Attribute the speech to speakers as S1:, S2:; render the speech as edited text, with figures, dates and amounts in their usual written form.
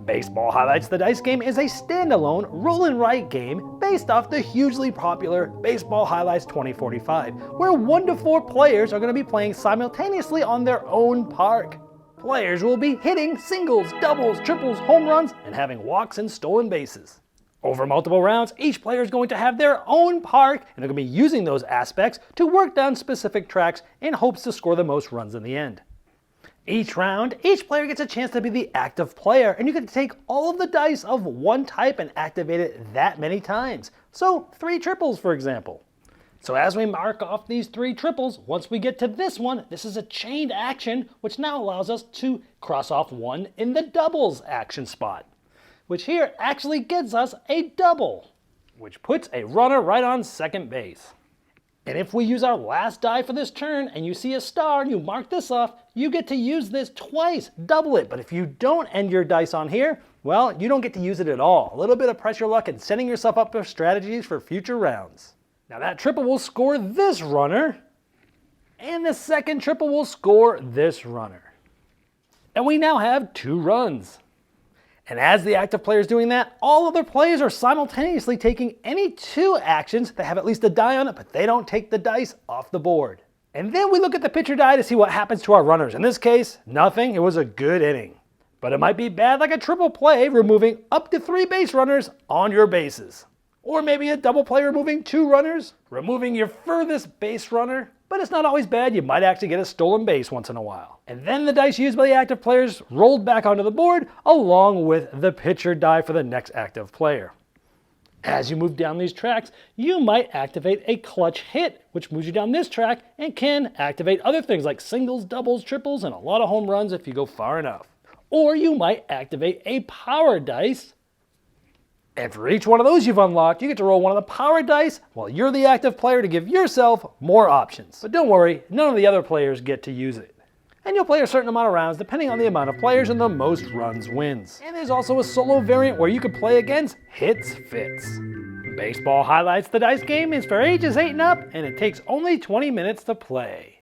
S1: Baseball Highlights the Dice game is a standalone roll and write game based off the hugely popular Baseball Highlights 2045, where 1 to 4 players are going to be playing simultaneously on their own park. Players will be hitting singles, doubles, triples, home runs, and having walks and stolen bases. Over multiple rounds, each player is going to have their own park, and they're going to be using those aspects to work down specific tracks in hopes to score the most runs in the end. Each round, each player gets a chance to be the active player, and you get to take all of the dice of one type and activate it that many times. So 3 triples, for example. So as we mark off these 3 triples, once we get to this one, this is a chained action, which now allows us to cross off 1 in the doubles action spot, which here actually gets us a double, which puts a runner right on second base. And if we use our last die for this turn and you see a star and you mark this off, you get to use this twice, double it. But if you don't end your dice on here, well, you don't get to use it at all. A little bit of pressure luck and setting yourself up for strategies for future rounds. Now that triple will score this runner, and the second triple will score this runner. And we now have 2 runs. And as the active player is doing that, all other players are simultaneously taking any 2 actions that have at least a die on it, but they don't take the dice off the board. And then we look at the pitcher die to see what happens to our runners. In this case, nothing. It was a good inning. But it might be bad like a triple play, removing up to 3 base runners on your bases. Or maybe a double play removing 2 runners, removing your furthest base runner. But it's not always bad, you might actually get a stolen base once in a while. And then the dice used by the active players rolled back onto the board along with the pitcher die for the next active player. As you move down these tracks, you might activate a clutch hit, which moves you down this track and can activate other things like singles, doubles, triples, and a lot of home runs if you go far enough. Or you might activate a power dice, and for each one of those you've unlocked, you get to roll one of the power dice while you're the active player to give yourself more options. But don't worry, none of the other players get to use it. And you'll play a certain amount of rounds depending on the amount of players, and the most runs wins. And there's also a solo variant where you can play against Hits Fits. Baseball Highlights the Dice game is for ages 8 and up, and it takes only 20 minutes to play.